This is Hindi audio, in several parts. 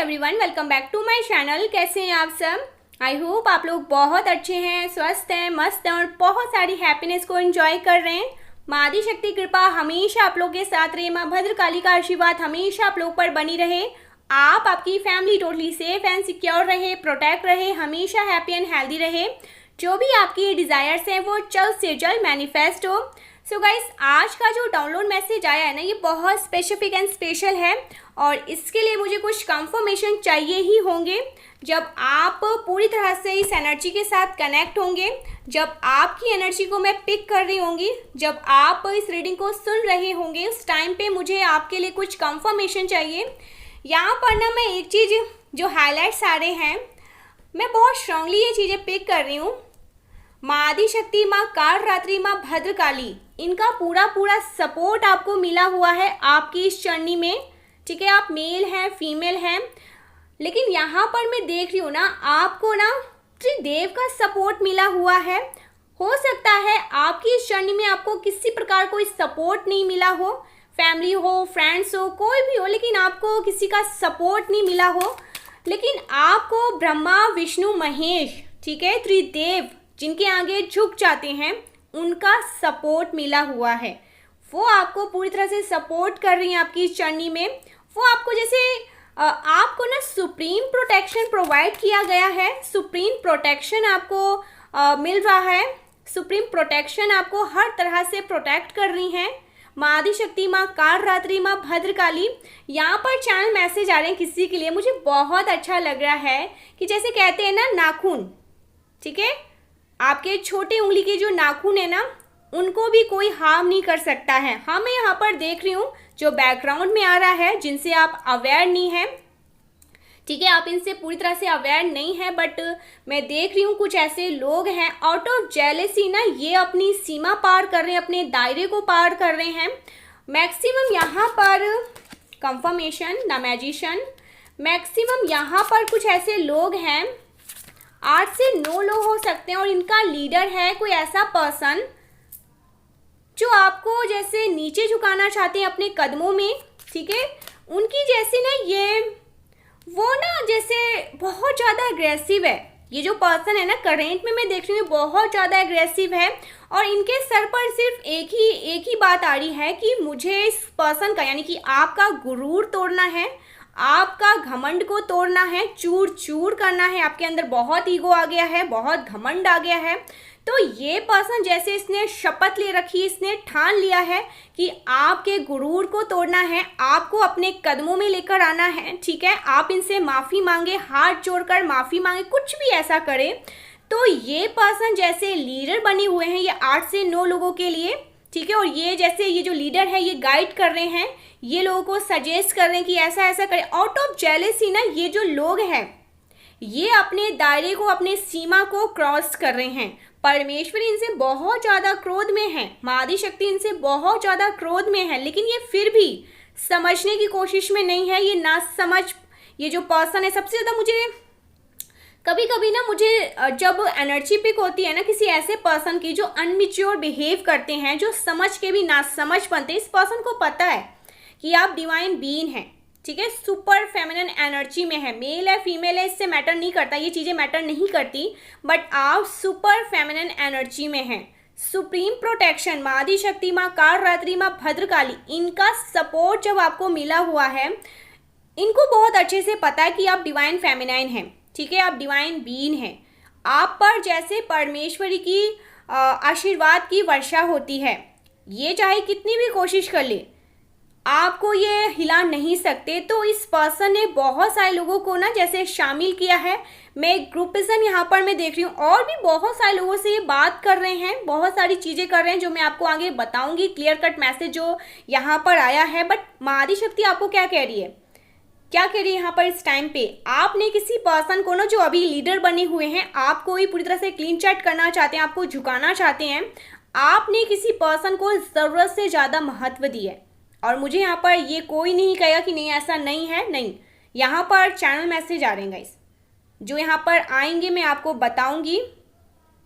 Everyone, welcome back to my channel. कैसे हैं आप सब? आई होप आप लोग बहुत अच्छे हैं, स्वस्थ हैं, मस्त हैं और बहुत सारी हैप्पीनेस को एंजॉय कर रहे हैं। माँ आदि शक्ति कृपा हमेशा आप लोग के साथ रहे। माँ भद्रकाली का आशीर्वाद हमेशा आप लोग पर बनी रहे। आप, आपकी family totally safe and secure रहे, प्रोटेक्ट रहे, हमेशा हैप्पी एंड हेल्दी रहे। जो भी आपकी डिज़ायर्स हैं वो जल्द से जल्द मैनिफेस्ट हो। सो गाइस, आज का जो डाउनलोड मैसेज आया है ना, ये बहुत स्पेसिफिक एंड स्पेशल है और इसके लिए मुझे कुछ कंफर्मेशन चाहिए ही होंगे। जब आप पूरी तरह से इस एनर्जी के साथ कनेक्ट होंगे, जब आपकी एनर्जी को मैं पिक कर रही होंगी, जब आप इस रीडिंग को सुन रहे होंगे, उस टाइम पे मुझे आपके लिए कुछ कंफर्मेशन चाहिए। यहाँ पर ना मैं एक चीज़ जो हाईलाइट्स आ रहे हैं, मैं बहुत स्ट्रांगली ये चीज़ें पिक कर रही हूँ। माँ आदि शक्ति, माँ कालरात्रि, माँ भद्रकाली, इनका पूरा सपोर्ट आपको मिला हुआ है आपकी इस जर्नी में। ठीक है, आप मेल हैं, फीमेल हैं, लेकिन यहाँ पर मैं देख रही हूँ ना, आपको ना त्रिदेव का सपोर्ट मिला हुआ है। हो सकता है आपकी इस जर्नी में आपको किसी प्रकार कोई सपोर्ट नहीं मिला हो, फैमिली हो, फ्रेंड्स हो, कोई भी हो, लेकिन आपको किसी का सपोर्ट नहीं मिला हो, लेकिन आपको ब्रह्मा, विष्णु, महेश, ठीक है, त्रिदेव जिनके आगे झुक जाते हैं, उनका सपोर्ट मिला हुआ है। वो आपको पूरी तरह से सपोर्ट कर रही हैं आपकी इस जर्नी में। वो आपको जैसे आपको ना सुप्रीम प्रोटेक्शन प्रोवाइड किया गया है, सुप्रीम प्रोटेक्शन आपको मिल रहा है। सुप्रीम प्रोटेक्शन आपको हर तरह से प्रोटेक्ट कर रही हैं माँ आदि शक्ति, माँ कालरात्रि, माँ भद्रकाली। यहाँ पर चैनल मैसेज आ रहे हैं किसी के लिए, मुझे बहुत अच्छा लग रहा है कि जैसे कहते हैं ना, नाखून, ठीक है, आपके छोटी उंगली के जो नाखून है ना, उनको भी कोई हार्म नहीं कर सकता है। हाँ, मैं यहाँ पर देख रही हूँ जो बैकग्राउंड में आ रहा है, जिनसे आप अवेयर नहीं हैं, ठीक है, आप इनसे पूरी तरह से अवेयर नहीं है, बट मैं देख रही हूँ कुछ ऐसे लोग हैं आउट ऑफ जेलेसी ना, ये अपनी सीमा पार कर रहे हैं, अपने दायरे को पार कर रहे हैं। मैक्सिमम यहाँ पर कंफर्मेशन, द मैजिशियन, मैक्सिमम यहाँ पर कुछ ऐसे लोग हैं, 8 से 9 लोग हो सकते हैं, और इनका लीडर है कोई ऐसा पर्सन जो आपको जैसे नीचे झुकाना चाहते हैं अपने कदमों में, ठीक है। उनकी जैसे ना ये वो ना जैसे बहुत ज़्यादा एग्रेसिव है। ये जो पर्सन है ना, करेंट में मैं देख रही हूँ बहुत ज़्यादा एग्रेसिव है, और इनके सर पर सिर्फ एक ही बात आ रही है कि मुझे इस पर्सन का, यानी कि आपका गुरूर तोड़ना है, आपका घमंड को तोड़ना है, चूर चूर करना है। आपके अंदर बहुत ईगो आ गया है, बहुत घमंड आ गया है। तो ये पर्सन जैसे इसने शपथ ले रखी, इसने ठान लिया है कि आपके गुरूर को तोड़ना है, आपको अपने कदमों में लेकर आना है, ठीक है। आप इनसे माफ़ी मांगे, हाथ जोड़कर माफ़ी मांगे, कुछ भी ऐसा करे। तो ये पर्सन जैसे लीडर बने हुए हैं ये 8 से 9 लोगों के लिए, ठीक है। और ये जैसे ये जो लीडर है ये गाइड कर रहे हैं, ये लोगों को सजेस्ट कर रहे हैं कि ऐसा ऐसा करें। आउट ऑफ जेलेसी ना, ये जो लोग हैं ये अपने दायरे को, अपने सीमा को क्रॉस कर रहे हैं। परमेश्वरी इनसे बहुत ज़्यादा क्रोध में है, माँ आदि शक्ति इनसे बहुत ज़्यादा क्रोध में है, लेकिन ये फिर भी समझने की कोशिश में नहीं है। ये ना समझ, ये जो पर्सन है, सबसे ज़्यादा मुझे कभी कभी ना, मुझे जब एनर्जी पिक होती है ना किसी ऐसे पर्सन की जो अनमिच्योर बिहेव करते हैं, जो समझ के भी ना समझ पाते, इस पर्सन को पता है कि आप डिवाइन बीइंग हैं, ठीक है, सुपर फेमिनिन एनर्जी में है, मेल है, फीमेल है, इससे मैटर नहीं करता, ये चीज़ें मैटर नहीं करती, बट आप सुपर फेमिनिन एनर्जी में हैं। सुप्रीम प्रोटेक्शन माँ आदि शक्ति, माँ कालरात्रि, माँ भद्रकाली, इनका सपोर्ट जब आपको मिला हुआ है, इनको बहुत अच्छे से पता है कि आप डिवाइन फेमिनाइन हैं, ठीक है, आप डिवाइन बीइंग हैं। आप पर जैसे परमेश्वरी की आशीर्वाद की वर्षा होती है, ये चाहे कितनी भी कोशिश कर ले, आपको ये हिला नहीं सकते। तो इस पर्सन ने बहुत सारे लोगों को ना जैसे शामिल किया है। मैं ग्रुपिज्म यहाँ पर मैं देख रही हूँ, और भी बहुत सारे लोगों से ये बात कर रहे हैं, बहुत सारी चीज़ें कर रहे हैं जो मैं आपको आगे बताऊंगी। क्लियर कट मैसेज जो यहाँ पर आया है। बट माँ आदि शक्ति आपको क्या कह रही है, क्या कह रही है यहाँ पर इस टाइम पे? आपने किसी पर्सन को ना, जो अभी लीडर बने हुए हैं, आपको ही पूरी तरह से क्लीन चैट करना चाहते हैं, आपको झुकाना चाहते हैं, आपने किसी पर्सन को ज़रूरत से ज़्यादा महत्व दिया है। और मुझे यहाँ पर ये कोई नहीं कहेगा कि नहीं ऐसा नहीं है, नहीं, यहाँ पर चैनल मैसेज आ रहे हैं गाइस, जो यहाँ पर आएंगे मैं आपको बताऊंगी।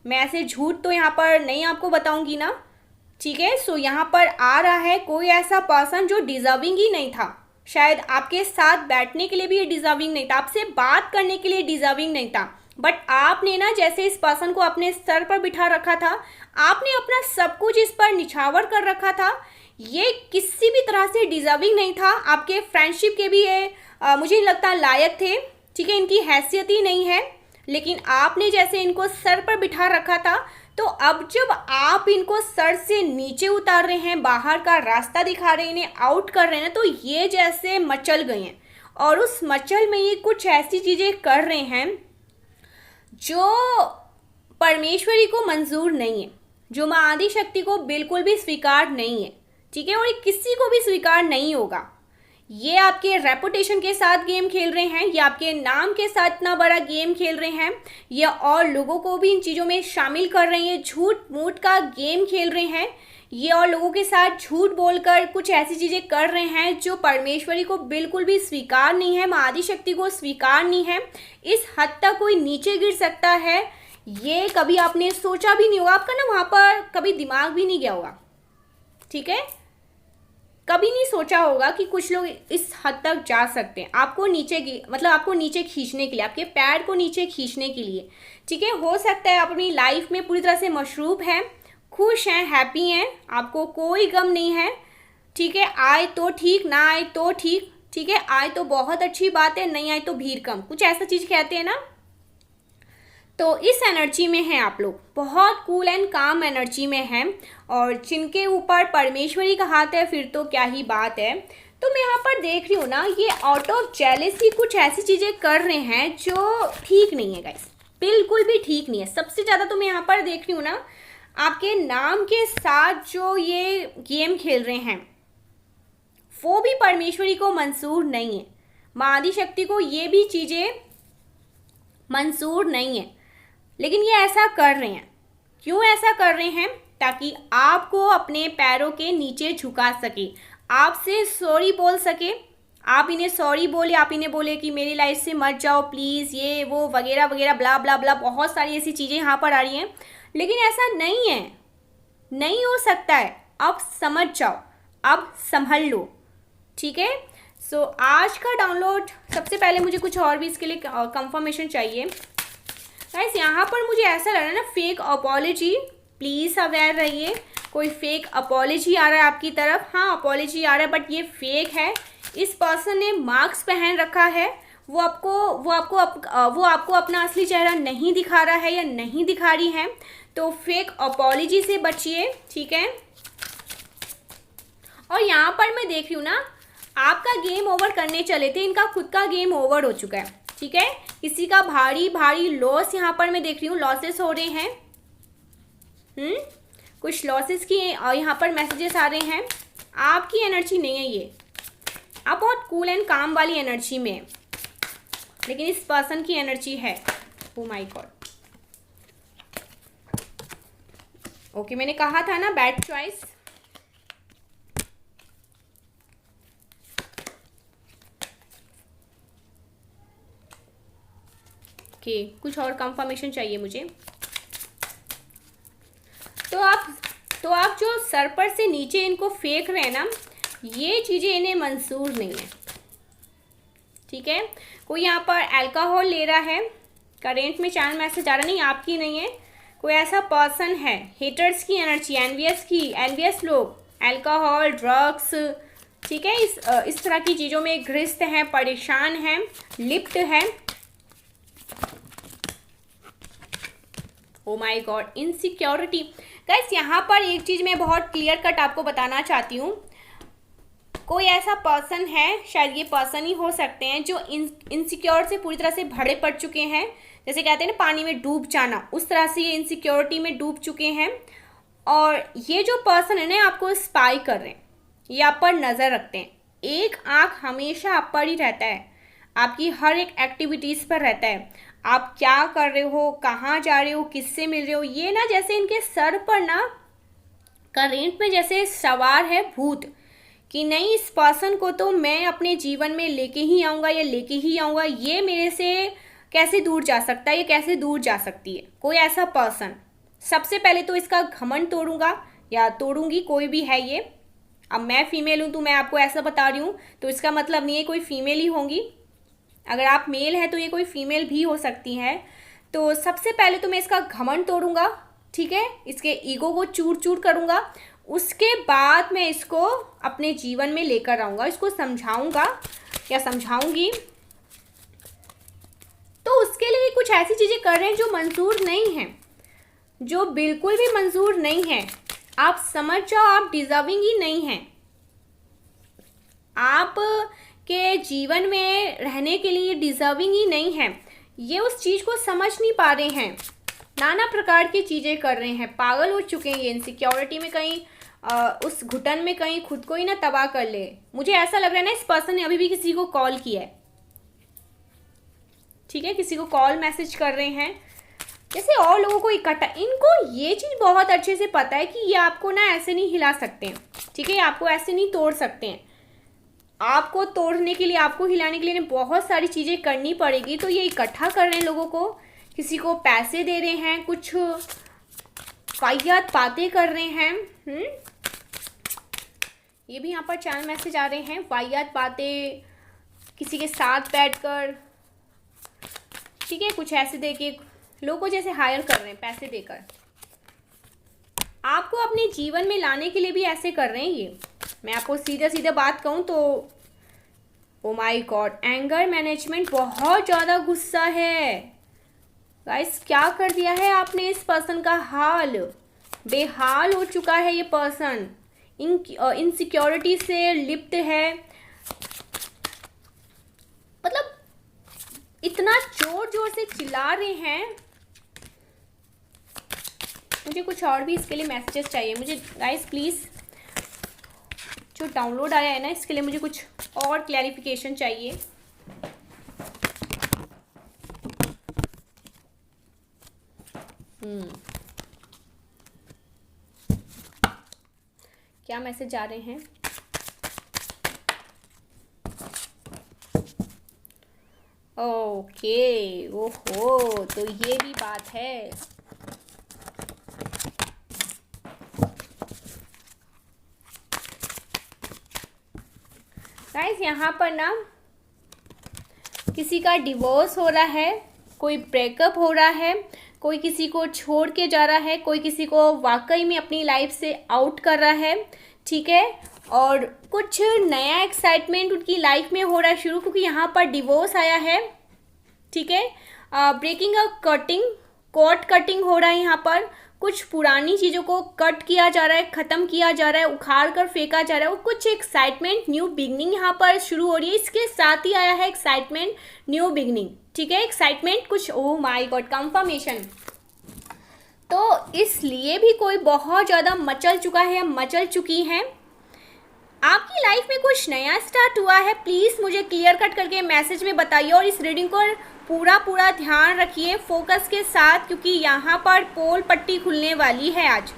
मैं ऐसे झूठ तो यहाँ पर नहीं आपको बताऊंगी ना, ठीक है। सो यहाँ पर आ रहा है कोई ऐसा पर्सन जो डिजर्विंग ही नहीं था, शायद आपके साथ बैठने के लिए भी ये डिजर्विंग नहीं था, आपसे बात करने के लिए डिजर्विंग नहीं था, बट आपने ना जैसे इस पर्सन को अपने सर पर बिठा रखा था, आपने अपना सब कुछ इस पर निछावर कर रखा था। ये किसी भी तरह से डिजर्विंग नहीं था, आपके फ्रेंडशिप के भी ये मुझे नहीं लगता लायक थे, ठीक है, इनकी हैसियत ही नहीं है। लेकिन आपने जैसे इनको सर पर बिठा रखा था, तो अब जब आप इनको सर से नीचे उतार रहे हैं, बाहर का रास्ता दिखा रहे हैं, इन्हें आउट कर रहे हैं, तो ये जैसे मचल गए हैं और उस मचल में ये कुछ ऐसी चीज़ें कर रहे हैं जो परमेश्वरी को मंजूर नहीं है, जो माँ आदि शक्ति को बिल्कुल भी स्वीकार नहीं है, ठीक है, और ये किसी को भी स्वीकार नहीं होगा। ये आपके रेपुटेशन के साथ गेम खेल रहे हैं, ये आपके नाम के साथ इतना बड़ा गेम खेल रहे हैं, ये और लोगों को भी इन चीज़ों में शामिल कर रहे हैं, झूठ मूठ का गेम खेल रहे हैं, ये और लोगों के साथ झूठ बोलकर कुछ ऐसी चीज़ें कर रहे हैं जो परमेश्वरी को बिल्कुल भी स्वीकार नहीं है, माँ आदि शक्ति को स्वीकार नहीं है। इस हद तक कोई नीचे गिर सकता है, ये कभी आपने सोचा भी नहीं होगा, आपका ना वहाँ पर कभी दिमाग भी नहीं गया होगा, ठीक है, कभी नहीं सोचा होगा कि कुछ लोग इस हद तक जा सकते हैं, आपको नीचे मतलब आपको नीचे खींचने के लिए, आपके पैर को नीचे खींचने के लिए, ठीक है। हो सकता है आप अपनी लाइफ में पूरी तरह से मशरूब हैं, खुश हैं, हैप्पी हैं, आपको कोई गम नहीं है, ठीक है, आए तो ठीक, ना आए तो ठीक, ठीक है, आए तो बहुत अच्छी बात है, नहीं आए तो भीड़ कम, कुछ ऐसा चीज़ कहते हैं ना। तो इस एनर्जी में हैं आप लोग, बहुत कूल एंड काम एनर्जी में हैं, और जिनके ऊपर परमेश्वरी का हाथ है फिर तो क्या ही बात है। तो मैं यहाँ पर देख रही हूँ ना, ये आउट ऑफ जेलेसी कुछ ऐसी चीज़ें कर रहे हैं जो ठीक नहीं है गाइस, बिल्कुल भी ठीक नहीं है। सबसे ज़्यादा तो मैं यहाँ पर देख रही हूँ ना, आपके नाम के साथ जो ये गेम खेल रहे हैं वो भी परमेश्वरी को मंजूर नहीं है, माँ आदि शक्ति को ये भी चीज़ें मंजूर नहीं है, लेकिन ये ऐसा कर रहे हैं। क्यों ऐसा कर रहे हैं? ताकि आपको अपने पैरों के नीचे झुका सके, आपसे सॉरी बोल सके, आप इन्हें सॉरी बोले, आप इन्हें बोले कि मेरी लाइफ से मत जाओ प्लीज़, ये वो वगैरह वगैरह ब्ला ब्ला ब्ला, बहुत सारी ऐसी चीज़ें यहाँ पर आ रही हैं, लेकिन ऐसा नहीं है, नहीं हो सकता है। अब समझ जाओ, अब संभल लो, ठीक है। सो आज का डाउनलोड, सबसे पहले मुझे कुछ और भी इसके लिए कंफर्मेशन चाहिए गाइस। यहाँ पर मुझे ऐसा लग रहा है ना, फेक अपॉलॉजी, प्लीज़ अवेयर रहिए, कोई फेक अपॉलॉजी आ रहा है आपकी तरफ, हाँ अपॉलॉजी आ रहा है, बट ये फेक है। इस पर्सन ने मास्क पहन रखा है, वो आपको अपना असली चेहरा नहीं दिखा रहा है या नहीं दिखा रही है, तो फेक अपॉलॉजी से बचिए, ठीक है। और यहाँ पर मैं देख रही हूँ ना, आपका गेम ओवर करने चले थे, इनका खुद का गेम ओवर हो चुका है, ठीक है। किसी का भारी भारी लॉस यहाँ पर मैं देख रही हूँ, लॉसेस हो रहे हैं, कुछ लॉसेस की यहाँ पर मैसेजेस आ रहे हैं। आपकी एनर्जी नहीं है ये, आप बहुत कूल एंड काम वाली एनर्जी में है, लेकिन इस पर्सन की एनर्जी है, ओ माय गॉड। ओके, मैंने कहा था ना बैड चॉइस। ओके, कुछ और कंफर्मेशन चाहिए मुझे। तो आप जो सर पर से नीचे इनको फेंक रहे हैं ना, ये चीज़ें इन्हें मंजूर नहीं है, ठीक है। कोई यहाँ पर अल्कोहल ले रहा है, करेंट में चैनल मैसेज आ रहा, नहीं आपकी नहीं है, कोई ऐसा पर्सन है, हेटर्स की एनर्जी, एनवियस लोग, अल्कोहल, ड्रग्स, ठीक है, इस तरह की चीज़ों में ग्रस्त हैं, परेशान हैं, लिप्त हैं। Oh my God, insecurity guys. यहाँ पर एक चीज़ मैं बहुत क्लियर कट आपको बताना चाहती हूँ, कोई ऐसा पर्सन है, शायद ये पर्सन ही हो सकते हैं, जो इनसिक्योर से पूरी तरह से भरे पड़ चुके हैं, जैसे कहते हैं ना पानी में डूब जाना, उस तरह से ये इनसिक्योरिटी में डूब चुके हैं। और ये जो पर्सन है ना, आपको स्पाई कर रहे हैं, ये आप पर नज़र रखते हैं, एक आँख हमेशा आप पर ही रहता है, आपकी हर एक एक्टिविटीज़ पर रहता है, आप क्या कर रहे हो, कहाँ जा रहे हो, किससे मिल रहे हो, ये ना जैसे इनके सर पर ना करेंट में जैसे सवार है भूत, कि नहीं इस पर्सन को तो मैं अपने जीवन में लेके ही आऊँगा या लेके ही आऊँगा, ये मेरे से कैसे दूर जा सकता है, ये कैसे दूर जा सकती है। कोई ऐसा पर्सन, सबसे पहले तो इसका घमंड तोड़ूंगा या तोड़ूंगी, कोई भी है ये, अब मैं फीमेल हूँ तो मैं आपको ऐसा बता रही हूँ, तो इसका मतलब नहीं है कोई फीमेल ही होंगी। अगर आप मेल है तो ये कोई फीमेल भी हो सकती हैं। तो सबसे पहले तो मैं इसका घमंड तोड़ूंगा, ठीक है, इसके ईगो को चूर चूर करूंगा। उसके बाद मैं इसको अपने जीवन में लेकर आऊँगा, इसको समझाऊंगा या समझाऊंगी। तो उसके लिए कुछ ऐसी चीज़ें कर रहे हैं जो मंजूर नहीं है, जो बिल्कुल भी मंजूर नहीं है। आप समझ जाओ, आप डिजर्विंग ही नहीं हैं। आप के जीवन में रहने के लिए डिजर्विंग ही नहीं है। ये उस चीज़ को समझ नहीं पा रहे हैं, नाना प्रकार की चीज़ें कर रहे हैं, पागल हो चुके हैं। ये इनसिक्योरिटी में कहीं उस घुटन में कहीं खुद को ही ना तबाह कर ले। मुझे ऐसा लग रहा है ना, इस पर्सन ने अभी भी किसी को कॉल किया है, ठीक है, किसी को कॉल मैसेज कर रहे हैं, जैसे और लोगों को इकट्ठा। इनको ये चीज़ बहुत अच्छे से पता है कि ये आपको ना ऐसे नहीं हिला सकते हैं, ठीक है, आपको ऐसे नहीं तोड़ सकते हैं। आपको तोड़ने के लिए, आपको हिलाने के लिए बहुत सारी चीज़ें करनी पड़ेगी। तो ये इकट्ठा कर रहे हैं लोगों को, किसी को पैसे दे रहे हैं, कुछ वाहियात बातें कर रहे हैं। ये भी यहाँ पर चैनल मैसेज आ रहे हैं, वाहियात बातें किसी के साथ बैठकर, ठीक है, कुछ ऐसे दे के लोगों को जैसे हायर कर रहे हैं, पैसे देकर आपको अपने जीवन में लाने के लिए भी ऐसे कर रहे हैं ये। मैं आपको सीधा सीधा बात कहूँ तो oh my God, anger management, बहुत ज़्यादा गुस्सा है गाइस। क्या कर दिया है आपने इस पर्सन का हाल, बेहाल हो चुका है ये पर्सन, इनसिक्योरिटी से लिप्त है। मतलब इतना जोर जोर से चिल्ला रहे हैं। मुझे कुछ और भी इसके लिए मैसेजेस चाहिए मुझे गाइस, प्लीज़। जो डाउनलोड आया है ना, इसके लिए मुझे कुछ और क्लैरिफिकेशन चाहिए। क्या मैसेज आ रहे हैं? ओके, ओहो, तो ये भी बात है। गाइस, यहाँ पर ना किसी का डिवोर्स हो रहा है, कोई ब्रेकअप हो रहा है, कोई किसी को छोड़ के जा रहा है, कोई किसी को वाकई में अपनी लाइफ से आउट कर रहा है, ठीक है। और कुछ नया एक्साइटमेंट उनकी लाइफ में हो रहा है शुरू, क्योंकि यहाँ पर डिवोर्स आया है, ठीक है। Breaking a cutting, cord cutting हो रहा है यहाँ पर। कुछ पुरानी चीज़ों को कट किया जा रहा है, ख़त्म किया जा रहा है, उखाड़ कर फेंका जा रहा है। और कुछ एक्साइटमेंट, न्यू बिगनिंग यहाँ पर शुरू हो रही है। इसके साथ ही आया है एक्साइटमेंट, न्यू बिगनिंग, ठीक है। एक्साइटमेंट कुछ, ओह माय गॉड, कंफर्मेशन। तो इसलिए भी कोई बहुत ज़्यादा मचल चुका है या मचल चुकी हैं। आपकी लाइफ में कुछ नया स्टार्ट हुआ है, प्लीज़ मुझे क्लियर कट करके मैसेज में बताइए। और इस रीडिंग को पूरा ध्यान रखिए फोकस के साथ, क्योंकि यहाँ पर पोल पट्टी खुलने वाली है आज,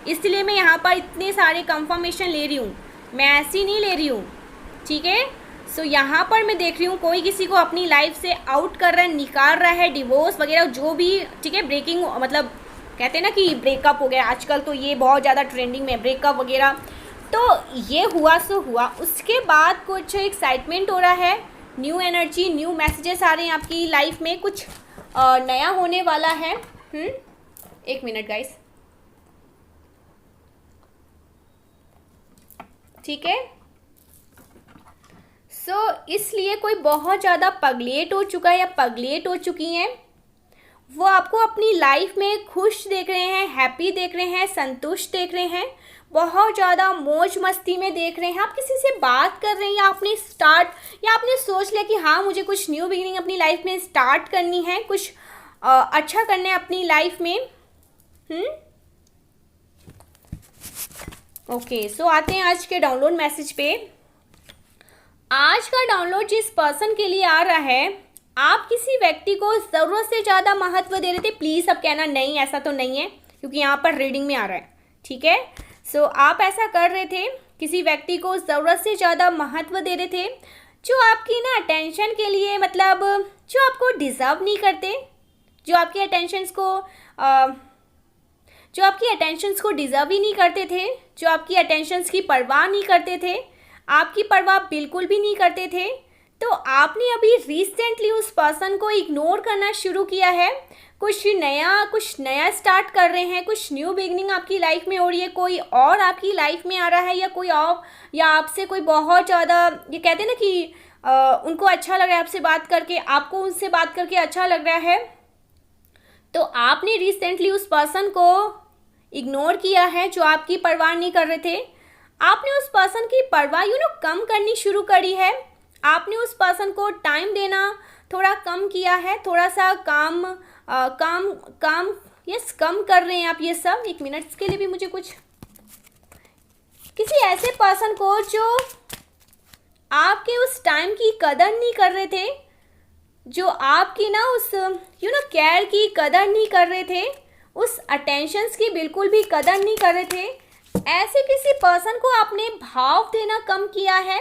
इसलिए मैं यहाँ पर इतने सारे कंफर्मेशन ले रही हूँ, मैं ऐसी नहीं ले रही हूँ, ठीक है। सो यहाँ पर मैं देख रही हूँ कोई किसी को अपनी लाइफ से आउट कर रहा है, निकाल रहा है, डिवोर्स वगैरह जो भी, ठीक है। ब्रेकिंग मतलब कहते हैं ना कि ब्रेकअप हो गया, आजकल तो ये बहुत ज़्यादा ट्रेंडिंग में ब्रेकअप वगैरह। तो ये हुआ सो हुआ, उसके बाद कुछ एक्साइटमेंट हो रहा है, न्यू एनर्जी, न्यू मैसेजेस आ रहे हैं आपकी लाइफ में, कुछ नया होने वाला है। एक मिनट गाइस, ठीक है। सो इसलिए कोई बहुत ज़्यादा पगलेट हो चुका है या पगलेट हो चुकी हैं, वो आपको अपनी लाइफ में खुश देख रहे हैं, हैप्पी देख रहे हैं, संतुष्ट देख रहे हैं, बहुत ज़्यादा मौज मस्ती में देख रहे हैं। आप किसी से बात कर रहे हैं, या आपने स्टार्ट, या आपने सोच लिया कि हाँ मुझे कुछ न्यू बिगिनिंग अपनी लाइफ में स्टार्ट करनी है, कुछ अच्छा करना है अपनी लाइफ में। ओके, सो आते हैं आज के डाउनलोड मैसेज पे। आज का डाउनलोड जिस पर्सन के लिए आ रहा है, आप किसी व्यक्ति को ज़रूरत से ज़्यादा महत्व दे रहे थे। प्लीज़ अब कहना नहीं, ऐसा तो नहीं है, क्योंकि यहाँ पर रीडिंग में आ रहा है, ठीक है। सो आप ऐसा कर रहे थे, किसी व्यक्ति को ज़रूरत से ज़्यादा महत्व दे रहे थे, जो आपकी ना अटेंशन के लिए, मतलब जो आपको डिज़र्व नहीं करते, जो आपके अटेंशंस को जो आपकी अटेंशंस को डिज़र्व ही नहीं करते थे, जो आपकी अटेंशंस की परवाह नहीं करते थे, आपकी परवाह बिल्कुल भी नहीं करते थे, तो आपने अभी रिसेंटली उस पर्सन को इग्नोर करना शुरू किया है। कुछ नया स्टार्ट कर रहे हैं, कुछ न्यू बिगनिंग आपकी लाइफ में हो रही है, कोई और आपकी लाइफ में आ रहा है, या कोई और, या आपसे कोई बहुत ज़्यादा, ये कहते हैं ना कि उनको अच्छा लग रहा है आपसे बात करके, आपको उनसे बात करके अच्छा लग रहा है, तो आपने रिसेंटली उस पर्सन को इग्नोर किया है जो आपकी परवाह नहीं कर रहे थे। आपने उस पर्सन की परवाह कम करनी शुरू करी है। आपने उस पर्सन को टाइम देना थोड़ा कम किया है, थोड़ा सा काम कम कर रहे हैं आप ये सब। 1 मिनट के लिए भी मुझे कुछ, किसी ऐसे पर्सन को जो आपके उस टाइम की कदर नहीं कर रहे थे, जो आपकी ना उस केयर की कदर नहीं कर रहे थे, उस अटेंशंस की बिल्कुल भी कदर नहीं कर रहे थे, ऐसे किसी पर्सन को आपने भाव देना कम किया है।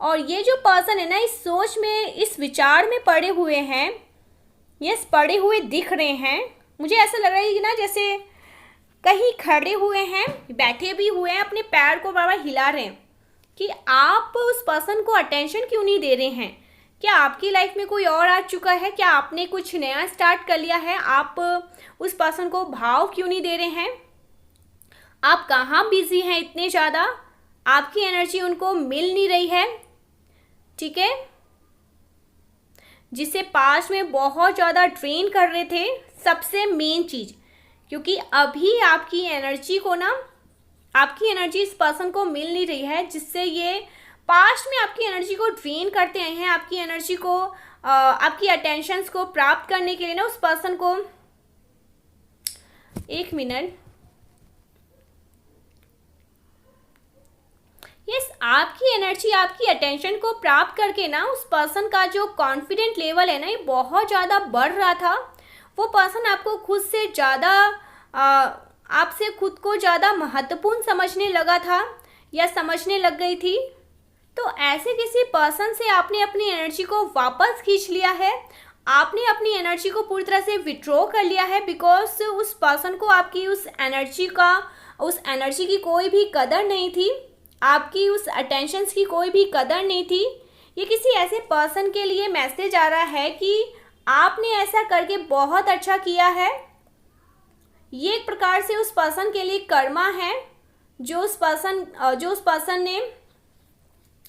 और ये जो पर्सन है ना, इस सोच में, इस विचार में पड़े हुए हैं, यस पड़े हुए दिख रहे हैं। मुझे ऐसा लग रहा है कि ना जैसे कहीं खड़े हुए हैं, बैठे भी हुए हैं, अपने पैर को बार बार हिला रहे हैं कि आप उस पर्सन को अटेंशन क्यों नहीं दे रहे हैं। क्या आपकी लाइफ में कोई और आ चुका है? क्या आपने कुछ नया स्टार्ट कर लिया है? आप उस पर्सन को भाव क्यों नहीं दे रहे हैं? आप कहाँ बिजी हैं इतने ज़्यादा? आपकी एनर्जी उनको मिल नहीं रही है, ठीक है, जिसे पास्ट में बहुत ज़्यादा ड्रेन कर रहे थे। सबसे मेन चीज़, क्योंकि अभी आपकी एनर्जी को ना, आपकी एनर्जी इस पर्सन को मिल नहीं रही है, जिससे ये पास्ट में आपकी एनर्जी को ड्रेन करते आए हैं। आपकी एनर्जी को, आपकी अटेंशंस को प्राप्त करने के लिए ना उस पर्सन को, 1 मिनट, यस, आपकी एनर्जी, आपकी अटेंशन को प्राप्त करके ना उस पर्सन का जो कॉन्फिडेंट लेवल है ना, ये बहुत ज़्यादा बढ़ रहा था। वो पर्सन आपको खुद से ज़्यादा, आपसे खुद को ज़्यादा महत्वपूर्ण समझने लगा था या समझने लग गई थी। तो ऐसे किसी पर्सन से आपने अपनी एनर्जी को वापस खींच लिया है, आपने अपनी एनर्जी को पूरी तरह से विड्रॉ कर लिया है, बिकॉज उस पर्सन को आपकी उस एनर्जी की कोई भी कदर नहीं थी, आपकी उस अटेंशंस की कोई भी कदर नहीं थी। ये किसी ऐसे पर्सन के लिए मैसेज आ रहा है कि आपने ऐसा करके बहुत अच्छा किया है। ये एक प्रकार से उस पर्सन के लिए कर्मा है जो उस पर्सन ने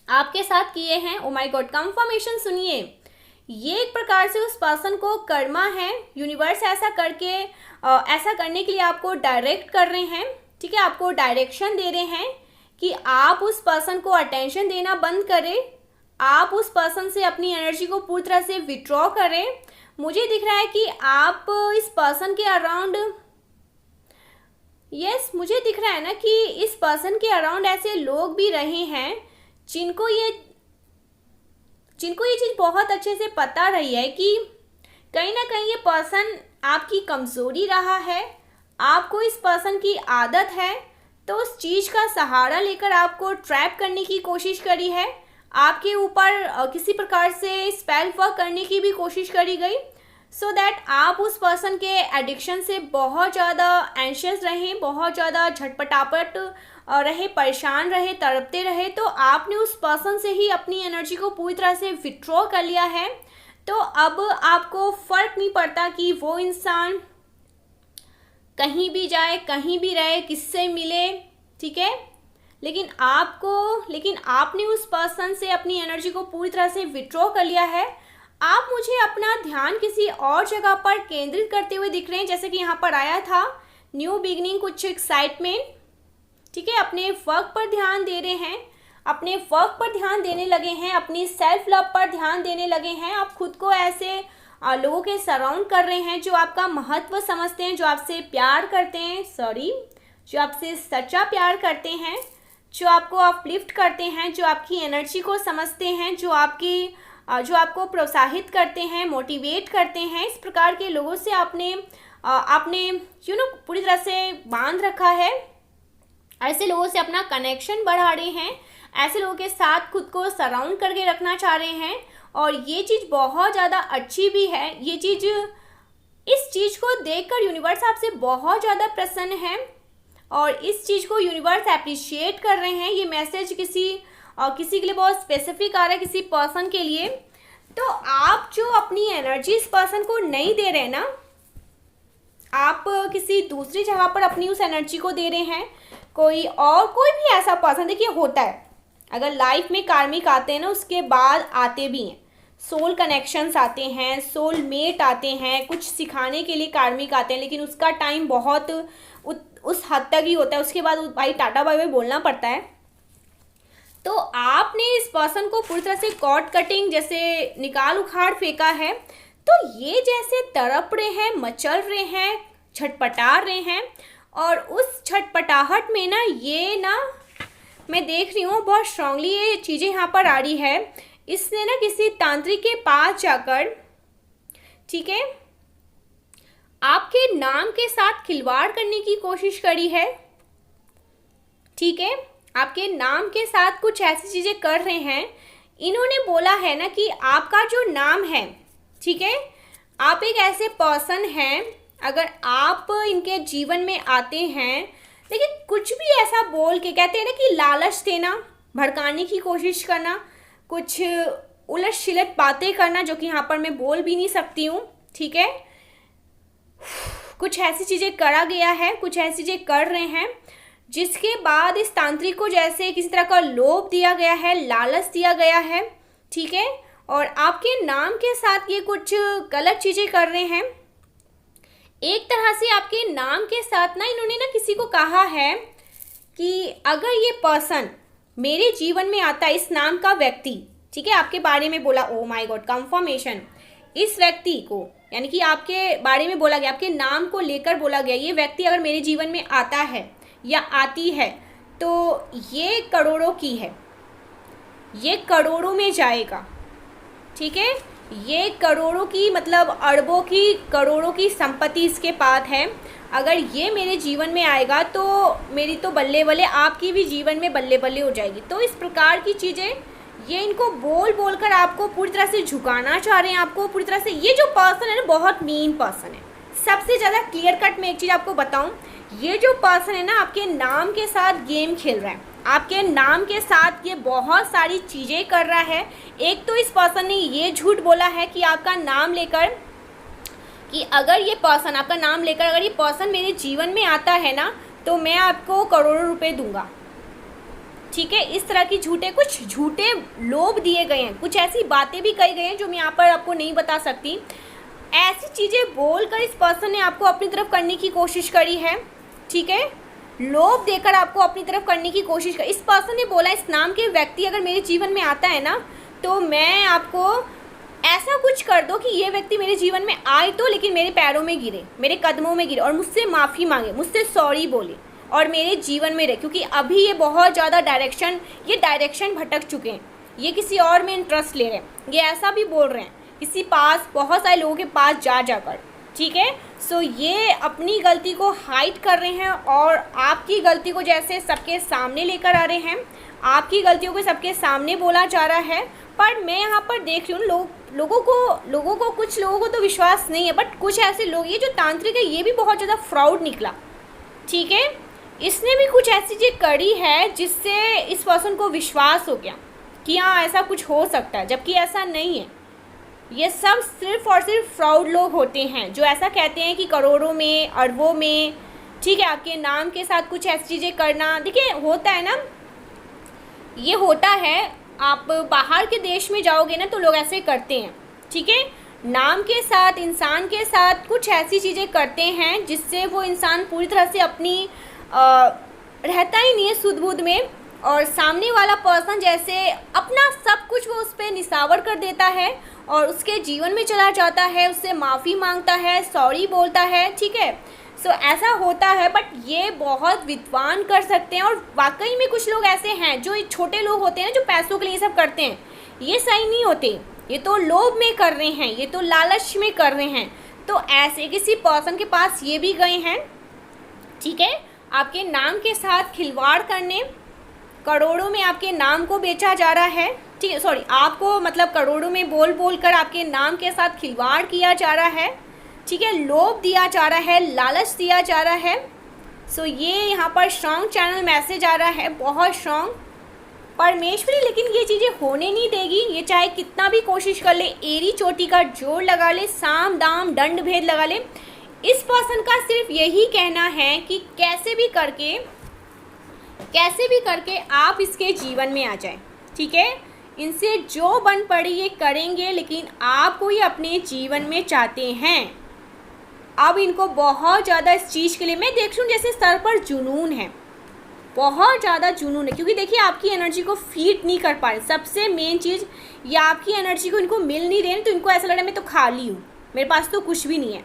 आपके साथ किए हैं। ओ माय गॉड, कंफर्मेशन सुनिए, ये एक प्रकार से उस पर्सन को कर्मा है। यूनिवर्स ऐसा करने के लिए आपको डायरेक्ट कर रहे हैं, ठीक है, आपको डायरेक्शन दे रहे हैं कि आप उस पर्सन को अटेंशन देना बंद करें, आप उस पर्सन से अपनी एनर्जी को पूरी तरह से विड्रॉ करें। मुझे दिख रहा है कि आप इस पर्सन के अराउंड, यस, मुझे दिख रहा है ना कि इस पर्सन के अराउंड ऐसे लोग भी रहे हैं जिनको ये चीज़ बहुत अच्छे से पता रही है कि कहीं ना कहीं ये पर्सन आपकी कमज़ोरी रहा है, आपको इस पर्सन की आदत है, तो उस चीज़ का सहारा लेकर आपको ट्रैप करने की कोशिश करी है, आपके ऊपर किसी प्रकार से स्पेल वर्क करने की भी कोशिश करी गई, सो दैट आप उस पर्सन के एडिक्शन से बहुत ज़्यादा एंशियस रहें, बहुत ज़्यादा झटपटापट रहे, परेशान रहे, तड़पते रहे। तो आपने उस पर्सन से ही अपनी एनर्जी को पूरी तरह से विड्रॉ कर लिया है। तो अब आपको फ़र्क नहीं पड़ता कि वो इंसान कहीं भी जाए, कहीं भी रहे, किससे मिले, ठीक है, लेकिन आपने उस पर्सन से अपनी एनर्जी को पूरी तरह से विड्रॉ कर लिया है। आप मुझे अपना ध्यान किसी और जगह पर केंद्रित करते हुए दिख रहे हैं, जैसे कि यहाँ पर आया था न्यू बिगनिंग, कुछ एक्साइटमेंट, ठीक है, अपने वर्क पर ध्यान दे रहे हैं, अपने वर्क पर ध्यान देने लगे हैं, अपनी सेल्फ लव पर ध्यान देने लगे हैं। आप खुद को ऐसे लोगों के सराउंड कर रहे हैं जो आपका महत्व समझते हैं, जो आपसे प्यार करते हैं, जो आपसे सच्चा प्यार करते हैं, जो आपको अपलिफ्ट करते हैं, जो आपकी एनर्जी को समझते हैं, जो आपको प्रोत्साहित करते हैं, मोटिवेट करते हैं। इस प्रकार के लोगों से आपने पूरी तरह से बांध रखा है। ऐसे लोगों से अपना कनेक्शन बढ़ा रहे हैं, ऐसे लोगों के साथ खुद को सराउंड करके रखना चाह रहे हैं। और ये चीज़ बहुत ज़्यादा अच्छी भी है। ये चीज़ इस चीज़ को देखकर यूनिवर्स आपसे बहुत ज़्यादा प्रसन्न है और इस चीज़ को यूनिवर्स अप्रिशिएट कर रहे हैं। ये मैसेज किसी के लिए बहुत स्पेसिफिक आ रहा है, किसी पर्सन के लिए। तो आप जो अपनी एनर्जी इस पर्सन को नहीं दे रहे ना, आप किसी दूसरी जगह पर अपनी उस एनर्जी को दे रहे हैं। कोई भी ऐसा पर्सन, देखिए होता है, अगर लाइफ में कार्मिक आते हैं ना, उसके बाद आते भी हैं सोल कनेक्शंस आते हैं, सोल मेट आते हैं, कुछ सिखाने के लिए कार्मिक आते हैं, लेकिन उसका टाइम बहुत उस हद तक ही होता है। उसके बाद भाई टाटा बाय बाय बोलना पड़ता है। तो आपने इस पर्सन को पूरी तरह से कॉर्ड कटिंग जैसे निकाल उखाड़ फेंका है। तो ये जैसे तड़प रहे हैं, मचल रहे हैं, छटपटा रहे हैं, और उस छटपटाहट में ना ये ना मैं देख रही हूँ बहुत स्ट्रांगली ये चीज़ें यहाँ पर आ रही है। इसने ना किसी तांत्रिक के पास जाकर, ठीक है, आपके नाम के साथ खिलवाड़ करने की कोशिश करी है। ठीक है, आपके नाम के साथ कुछ ऐसी चीज़ें कर रहे हैं। इन्होंने बोला है ना कि आपका जो नाम है, ठीक है, आप एक ऐसे पर्सन हैं, अगर आप इनके जीवन में आते हैं, लेकिन कुछ भी ऐसा बोल के, कहते हैं ना कि लालच देना, भड़काने की कोशिश करना, कुछ उलट शिलट बातें करना, जो कि यहाँ पर मैं बोल भी नहीं सकती हूँ। ठीक है, कुछ ऐसी चीज़ें करा गया है, कुछ ऐसी चीज़ें कर रहे हैं, जिसके बाद इस तांत्रिक को जैसे किसी तरह का लोभ दिया गया है, लालच दिया गया है। ठीक है, और आपके नाम के साथ ये कुछ गलत चीज़ें कर रहे हैं। एक तरह से आपके नाम के साथ ना इन्होंने ना किसी को कहा है कि अगर ये पर्सन मेरे जीवन में आता है, इस नाम का व्यक्ति, ठीक है, आपके बारे में बोला, ओ माय गॉड, कंफर्मेशन, इस व्यक्ति को, यानी कि आपके बारे में बोला गया, आपके नाम को लेकर बोला गया, ये व्यक्ति अगर मेरे जीवन में आता है या आती है तो ये करोड़ों की है, ये करोड़ों में जाएगा। ठीक है, ये करोड़ों की, मतलब अरबों की, करोड़ों की संपत्ति इसके पास है। अगर ये मेरे जीवन में आएगा तो मेरी तो बल्ले बल्ले, आपकी भी जीवन में बल्ले बल्ले हो जाएगी। तो इस प्रकार की चीज़ें ये इनको बोल बोल कर आपको पूरी तरह से झुकाना चाह रहे हैं, आपको पूरी तरह से। ये जो पर्सन है ना, बहुत मीन पर्सन है। सबसे ज़्यादा क्लियर कट में एक चीज़ आपको बताऊं, ये जो पर्सन है ना, आपके नाम के साथ गेम खेल रहा है, आपके नाम के साथ ये बहुत सारी चीज़ें कर रहा है। एक तो इस पर्सन ने ये झूठ बोला है कि आपका नाम लेकर, कि अगर ये पर्सन, आपका नाम लेकर अगर ये पर्सन मेरे जीवन में आता है ना, तो मैं आपको करोड़ों रुपए दूंगा। ठीक है, इस तरह की कुछ झूठे लोभ दिए गए हैं, कुछ ऐसी बातें भी कही गई हैं जो मैं यहाँ पर आपको नहीं बता सकती। ऐसी चीज़ें बोलकर इस पर्सन ने आपको अपनी तरफ करने की कोशिश करी है। ठीक है, लोभ देकर आपको अपनी तरफ करने की कोशिश कर। इस पर्सन ने बोला, इस नाम के व्यक्ति अगर मेरे जीवन में आता है ना, तो मैं आपको ऐसा कुछ कर दो कि ये व्यक्ति मेरे जीवन में आए तो, लेकिन मेरे पैरों में गिरे, मेरे कदमों में गिरे, और मुझसे माफ़ी मांगे, मुझसे सॉरी बोले, और मेरे जीवन में रहे। क्योंकि अभी ये बहुत ज़्यादा डायरेक्शन भटक चुके हैं, ये किसी और में इंटरेस्ट ले रहे हैं, ये ऐसा भी बोल रहे हैं किसी पास, बहुत सारे लोगों के पास जाकर। ठीक है, सो ये अपनी गलती को हाइड कर रहे हैं और आपकी गलती को जैसे सबके सामने लेकर आ रहे हैं, आपकी गलतियों को सबके सामने बोला जा रहा है। पर मैं यहाँ पर देख रही हूँ लोगों को कुछ लोगों को तो विश्वास नहीं है, बट कुछ ऐसे लोग, ये जो तांत्रिक है ये भी बहुत ज़्यादा फ्रॉड निकला। ठीक है, इसने भी कुछ ऐसी चीज़ करी है जिससे इस पर्सन को विश्वास हो गया कि हाँ ऐसा कुछ हो सकता है, जबकि ऐसा नहीं है। ये सब सिर्फ और सिर्फ फ्रॉड लोग होते हैं जो ऐसा कहते हैं कि करोड़ों में, अरबों में, ठीक है, आपके नाम के साथ कुछ ऐसी चीज़ें करना। देखिए होता है ना, ये होता है, आप बाहर के देश में जाओगे ना तो लोग ऐसे करते हैं। ठीक है, नाम के साथ, इंसान के साथ कुछ ऐसी चीज़ें करते हैं जिससे वो इंसान पूरी तरह से अपनी रहता ही नहीं है सुध बुध में, और सामने वाला पर्सन जैसे अपना सब कुछ वो उस पर निसावर कर देता है और उसके जीवन में चला जाता है, उससे माफ़ी मांगता है, सॉरी बोलता है। ठीक है, सो ऐसा होता है, बट ये बहुत विद्वान कर सकते हैं। और वाकई में कुछ लोग ऐसे हैं जो छोटे लोग होते हैं जो पैसों के लिए सब करते हैं, ये सही नहीं होते, ये तो लोभ में कर रहे हैं, ये तो लालच में कर रहे हैं। तो ऐसे किसी पर्सन के पास ये भी गए हैं, ठीक है, आपके नाम के साथ खिलवाड़ करने, करोड़ों में आपके नाम को बेचा जा रहा है। ठीक है, आपको मतलब करोड़ों में बोल बोल कर आपके नाम के साथ खिलवाड़ किया जा रहा है। ठीक है, लोभ दिया जा रहा है, लालच दिया जा रहा है। सो ये यहाँ पर स्ट्रॉन्ग चैनल मैसेज आ रहा है, बहुत स्ट्रॉन्ग परमेश्वरी, लेकिन ये चीज़ें होने नहीं देगी। ये चाहे कितना भी कोशिश कर ले, एड़ी चोटी का जोर लगा ले, साम दाम दंड भेद लगा ले, इस पर्सन का सिर्फ यही कहना है कि कैसे भी करके आप इसके जीवन में आ जाए। ठीक है, इनसे जो बन पड़ी ये करेंगे, लेकिन आपको ये अपने जीवन में चाहते हैं। अब इनको बहुत ज़्यादा इस चीज़ के लिए मैं देख रही हूँ जैसे सर पर जुनून है, बहुत ज़्यादा जुनून है, क्योंकि देखिए आपकी एनर्जी को फीड नहीं कर पा रहे। सबसे मेन चीज़ ये आपकी एनर्जी को इनको मिल नहीं रही, तो इनको ऐसा लग रहा है मैं तो खाली हूँ, मेरे पास तो कुछ भी नहीं है।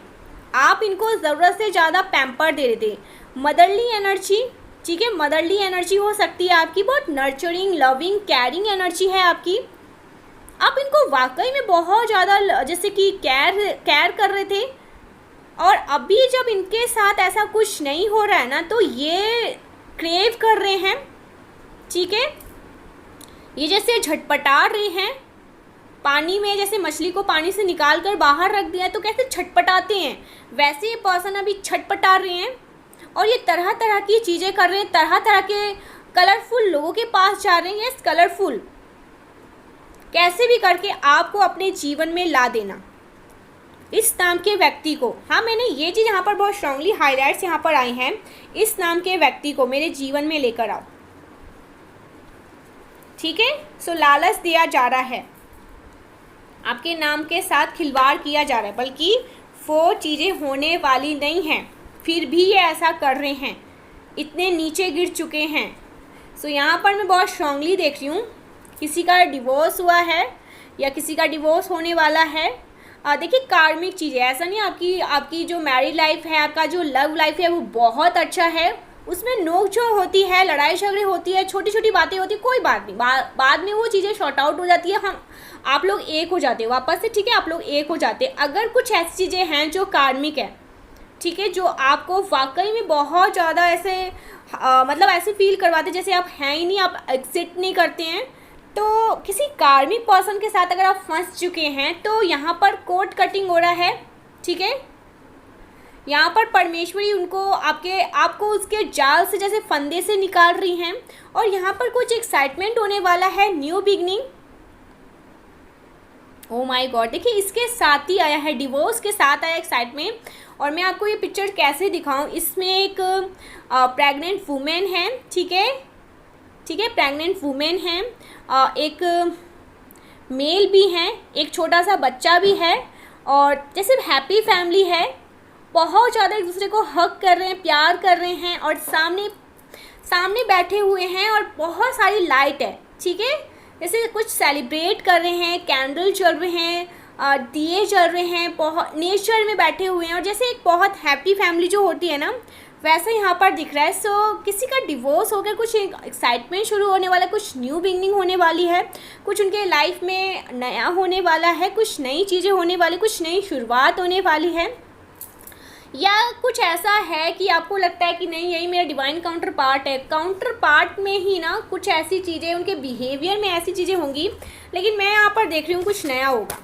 आप इनको ज़रूरत से ज़्यादा पैम्पर दे रहे थे। मदरली एनर्जी, ठीक है, मदरली एनर्जी हो सकती है आपकी, बहुत नर्चरिंग, लविंग, केयरिंग एनर्जी है आपकी। आप इनको वाकई में बहुत ज़्यादा जैसे कि केयर कर रहे थे, और अभी जब इनके साथ ऐसा कुछ नहीं हो रहा है ना, तो ये क्रेव कर रहे हैं। ठीक है, ये जैसे झटपटा रहे हैं पानी में, जैसे मछली को पानी से निकाल कर बाहर रख दिया तो कैसे छटपटाते हैं, वैसे ये पर्सन अभी छटपटा रहे हैं। और ये तरह तरह की चीज़ें कर रहे हैं, तरह तरह के कलरफुल लोगों के पास जा रहे हैं। यस, कलरफुल, कैसे भी करके आपको अपने जीवन में ला देना इस नाम के व्यक्ति को। हाँ, मैंने ये चीज़ यहाँ पर बहुत स्ट्रांगली हाईलाइट्स यहाँ पर आई हैं, इस नाम के व्यक्ति को मेरे जीवन में लेकर आओ। ठीक है, सो लालच दिया जा रहा है, आपके नाम के साथ खिलवाड़ किया जा रहा है, बल्कि वो चीज़ें होने वाली नहीं हैं, फिर भी ये ऐसा कर रहे हैं, इतने नीचे गिर चुके हैं। सो यहाँ पर मैं बहुत स्ट्रांगली देख रही हूँ किसी का डिवोर्स हुआ है या किसी का डिवोर्स होने वाला है। देखिए कार्मिक चीज़ें, ऐसा नहीं आपकी जो मैरिड लाइफ है, आपका जो लव लाइफ है वो बहुत अच्छा है, उसमें नोकझोंक होती है, लड़ाई झगड़े होती है, छोटी छोटी बातें होती है, कोई बात नहीं, बाद में वो चीज़ें शॉर्ट आउट हो जाती है, आप लोग एक हो जाते हैं वापस से। ठीक है, आप लोग एक हो जाते हैं। अगर कुछ ऐसी चीज़ें हैं जो कार्मिक है, ठीक है, जो आपको वाकई में बहुत ज़्यादा ऐसे मतलब ऐसे फील करवाते जैसे आप हैं ही नहीं, आप एक्सेप्ट नहीं करते हैं, तो किसी कार्मिक पर्सन के साथ अगर आप फंस चुके हैं तो यहाँ पर कोर्ट कटिंग हो रहा है। ठीक है, यहाँ पर परमेश्वरी उनको आपको उसके जाल से जैसे फंदे से निकाल रही हैं, और यहाँ पर कुछ एक्साइटमेंट होने वाला है, new beginning. Oh my God, देखिए इसके साथ ही आया है, डिवोर्स के साथ आया एक्साइटमेंट। और मैं आपको ये पिक्चर कैसे दिखाऊं, इसमें एक प्रेग्नेंट वुमेन है। ठीक है, प्रेग्नेंट वुमेन है, एक मेल भी हैं, एक छोटा सा बच्चा भी है, और जैसे हैप्पी फैमिली है, बहुत ज़्यादा एक दूसरे को हग कर रहे हैं, प्यार कर रहे हैं, और सामने बैठे हुए हैं, और बहुत सारी लाइट है। ठीक है, जैसे कुछ सेलिब्रेट कर रहे हैं, कैंडल जल रहे हैं, दिए जल रहे हैं, बहुत नेचर में बैठे हुए हैं, और जैसे एक बहुत हैप्पी फैमिली जो होती है ना, वैसे यहाँ पर दिख रहा है। सो किसी का डिवोर्स हो गया, कुछ एक्साइटमेंट शुरू होने वाला है, कुछ न्यू बिगनिंग होने वाली है, कुछ उनके लाइफ में नया होने वाला है, कुछ नई चीज़ें होने वाली, कुछ नई शुरुआत होने वाली है, या कुछ ऐसा है कि आपको लगता है कि नहीं यही मेरा डिवाइन काउंटर पार्ट है। काउंटर पार्ट में ही ना कुछ ऐसी चीज़ें, उनके बिहेवियर में ऐसी चीज़ें होंगी, लेकिन मैं यहाँ पर देख रही हूँ कुछ नया होगा।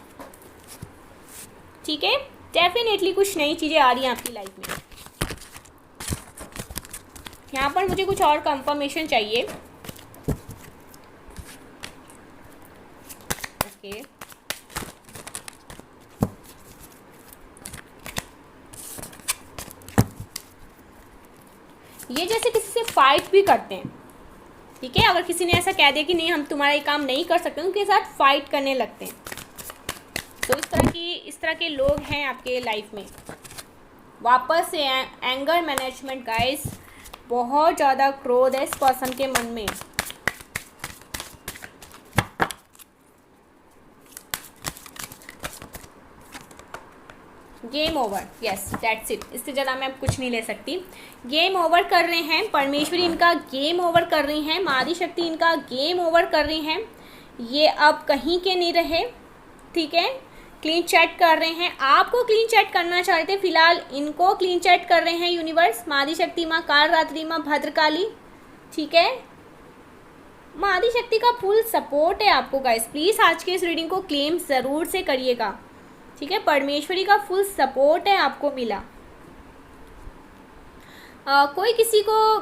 ठीक है, डेफिनेटली कुछ नई चीज़ें आ रही हैं आपकी लाइफ में। यहाँ पर मुझे कुछ और कंफर्मेशन चाहिए। ओके, ये जैसे किसी से फाइट भी करते हैं। ठीक है, अगर किसी ने ऐसा कह दिया कि नहीं हम तुम्हारा ये काम नहीं कर सकते, उनके साथ फाइट करने लगते हैं। तो इस तरह के लोग हैं आपके लाइफ में। वापस से एंगर मैनेजमेंट गाइस, बहुत ज़्यादा क्रोध है इस पर्सन के मन में। Game over, yes that's it, इससे ज़्यादा मैं अब कुछ नहीं ले सकती। गेम ओवर कर रहे हैं, परमेश्वरी इनका गेम ओवर कर रही हैं, मादी शक्ति इनका गेम ओवर कर रही हैं। ये अब कहीं के नहीं रहे। ठीक है, क्लीन चैट कर रहे हैं, आपको क्लीन चैट करना चाहते थे, फिलहाल इनको क्लीन चैट कर रहे हैं यूनिवर्स, मादी शक्ति माँ काल रात्रि माँ भद्रकाली। ठीक है, मादी शक्ति का फुल सपोर्ट है आपको गाइस। प्लीज़ आज के इस रीडिंग को क्लेम ज़रूर से करिएगा। ठीक है, परमेश्वरी का फुल सपोर्ट है, आपको मिला। कोई किसी को,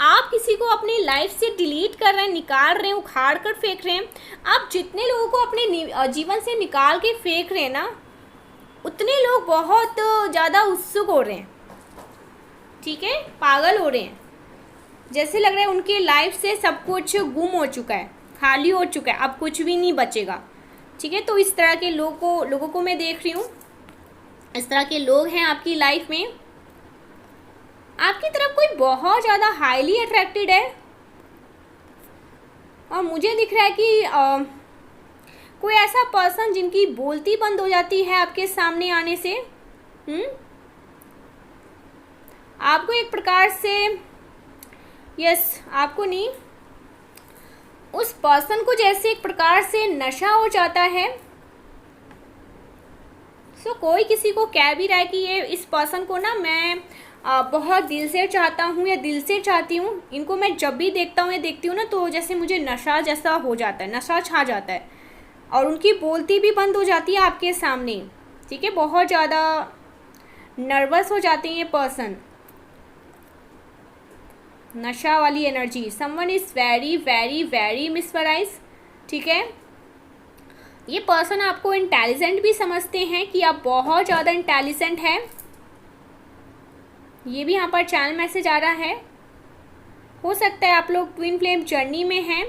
आप किसी को अपनी लाइफ से डिलीट कर रहे हैं, निकाल रहे हैं, उखाड़ कर फेंक रहे हैं। आप जितने लोगों को अपने जीवन से निकाल के फेंक रहे हैं ना, उतने लोग बहुत ज़्यादा उत्सुक हो रहे हैं, ठीक है, पागल हो रहे हैं। जैसे लग रहा है उनके लाइफ से सब कुछ गुम हो चुका है, खाली हो चुका है, अब कुछ भी नहीं बचेगा, ठीक है। तो इस तरह के लोगों को मैं देख रही हूँ, इस तरह के लोग हैं आपकी लाइफ में। आपकी तरफ कोई बहुत ज़्यादा हाईली अट्रैक्टेड है, और मुझे दिख रहा है कि कोई ऐसा पर्सन जिनकी बोलती बंद हो जाती है आपके सामने आने से। आपको एक प्रकार से, यस, आपको नहीं, उस पर्सन को जैसे एक प्रकार से नशा हो जाता है। सो कोई किसी को कह भी रहा है कि ये इस पर्सन को ना मैं बहुत दिल से चाहता हूँ या दिल से चाहती हूँ, इनको मैं जब भी देखता हूँ या देखती हूँ ना, तो जैसे मुझे नशा जैसा हो जाता है, नशा छा जाता है, और उनकी बोलती भी बंद हो जाती है आपके सामने, ठीक है। बहुत ज़्यादा नर्वस हो जाते हैं ये पर्सन, नशा वाली energy. Someone is very very very mesmerise, ठीक है। ये पर्सन आपको इंटेलिजेंट भी समझते हैं कि आप बहुत ज़्यादा इंटेलिजेंट हैं, ये भी यहाँ पर चैनल मैसेज आ रहा है। हो सकता है आप लोग ट्विन फ्लेम जर्नी में हैं,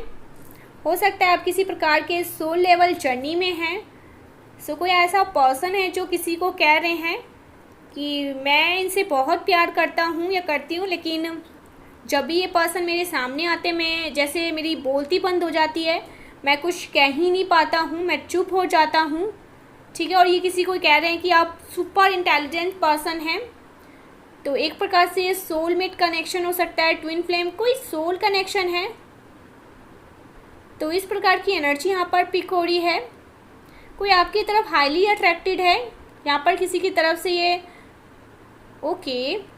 हो सकता है आप किसी प्रकार के सोल लेवल जर्नी में हैं। सो कोई ऐसा पर्सन है जो किसी को कह रहे हैं कि मैं इनसे बहुत प्यार करता हूँ या करती हूँ, लेकिन जब भी ये पर्सन मेरे सामने आते, मैं जैसे मेरी बोलती बंद हो जाती है, मैं कुछ कह ही नहीं पाता हूँ, मैं चुप हो जाता हूँ, ठीक है। और ये किसी को कह रहे हैं कि आप सुपर इंटेलिजेंट पर्सन हैं। तो एक प्रकार से ये सोलमेट कनेक्शन हो सकता है, ट्विन फ्लेम कोई सोल कनेक्शन है। तो इस प्रकार की एनर्जी यहाँ पर पिक हो रही है। कोई आपकी तरफ हाईली अट्रैक्टेड है यहाँ पर किसी की तरफ से ये, ओके।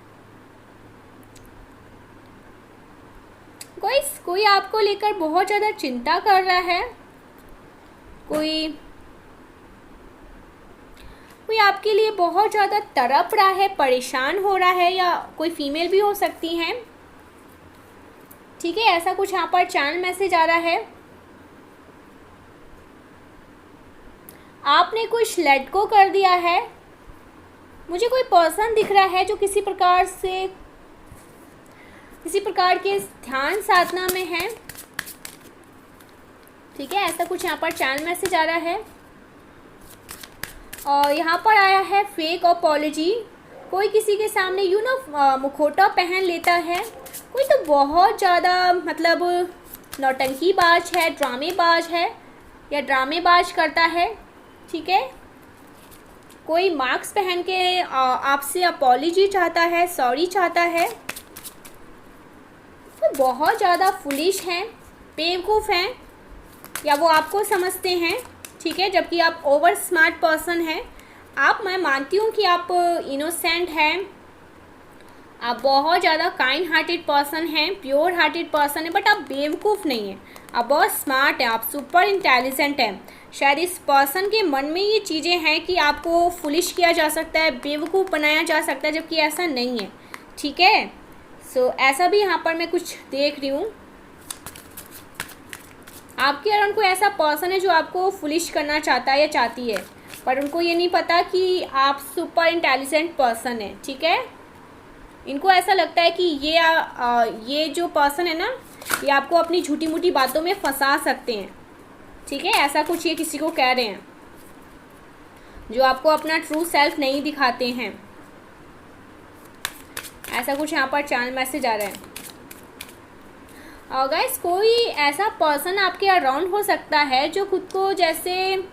कोई आपको लेकर बहुत ज़्यादा चिंता कर रहा है, कोई आपके लिए बहुत ज़्यादा तड़प रहा है, परेशान हो रहा है, या कोई फीमेल भी हो सकती हैं, ठीक है। ऐसा कुछ यहाँ पर चैनल मैसेज आ रहा है। आपने कुछ लेट गो कर दिया है। मुझे कोई पर्सन दिख रहा है जो किसी प्रकार के ध्यान साधना में है, ठीक है। ऐसा कुछ यहाँ पर चैनल मैसेज आ रहा है। और यहाँ पर आया है फेक अपॉलॉजी। कोई किसी के सामने मुखौटा पहन लेता है। कोई तो बहुत ज़्यादा मतलब नौटंकीबाज है, ड्रामेबाज है या ड्रामेबाज करता है, ठीक है। कोई मास्क पहन के आपसे अपॉलॉजी चाहता है, सॉरी चाहता है। तो बहुत ज़्यादा फुलिश हैं, बेवकूफ़ हैं, या वो आपको समझते हैं, ठीक है, जबकि आप ओवर स्मार्ट पर्सन हैं। मैं मानती हूँ कि आप इनोसेंट हैं, आप बहुत ज़्यादा काइंड हार्टेड पर्सन हैं, प्योर हार्टेड पर्सन हैं, बट आप बेवकूफ़ नहीं हैं, आप बहुत स्मार्ट हैं, आप सुपर इंटेलिजेंट हैं। शायद इस पर्सन के मन में ये चीज़ें हैं कि आपको फुलिश किया जा सकता है, बेवकूफ़ बनाया जा सकता है, जबकि ऐसा नहीं है, ठीक है। सो ऐसा भी यहाँ पर मैं कुछ देख रही हूँ। आपके अराउंड कोई ऐसा पर्सन है जो आपको फुलिश करना चाहता है या चाहती है, पर उनको ये नहीं पता कि आप सुपर इंटेलिजेंट पर्सन है, ठीक है। इनको ऐसा लगता है कि ये जो पर्सन है ना, ये आपको अपनी झूठी मूठी बातों में फंसा सकते हैं, ठीक है। ऐसा कुछ ये किसी को कह रहे हैं जो आपको अपना ट्रू सेल्फ नहीं दिखाते हैं। ऐसा कुछ यहाँ पर चैनल मैसेज आ रहा है। गाइस, कोई ऐसा पर्सन आपके अराउंड हो सकता है जो खुद को जैसे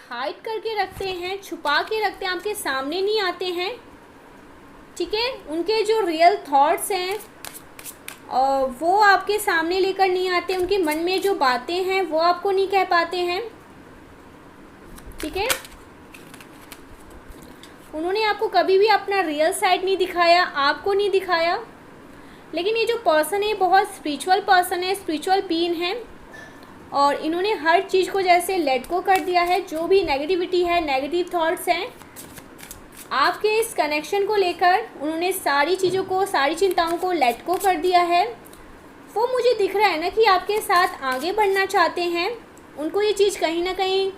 हाइड करके रखते हैं, छुपा के रखते हैं, आपके सामने नहीं आते हैं, ठीक है। उनके जो रियल थॉट्स हैं वो आपके सामने लेकर नहीं आते, उनके मन में जो बातें हैं वो आपको नहीं कह पाते हैं, ठीक है। उन्होंने आपको कभी भी अपना रियल साइड नहीं दिखाया, आपको नहीं दिखाया। लेकिन ये जो पर्सन है बहुत स्पिरिचुअल पर्सन है, स्पिरिचुअल बीइंग है, और इन्होंने हर चीज़ को जैसे लेट गो कर दिया है। जो भी नेगेटिविटी है, नेगेटिव थॉट्स हैं, आपके इस कनेक्शन को लेकर उन्होंने सारी चीज़ों को, सारी चिंताओं को लेट गो कर दिया है। वो मुझे दिख रहा है ना कि आपके साथ आगे बढ़ना चाहते हैं। उनको ये चीज़ कहीं ना कहीं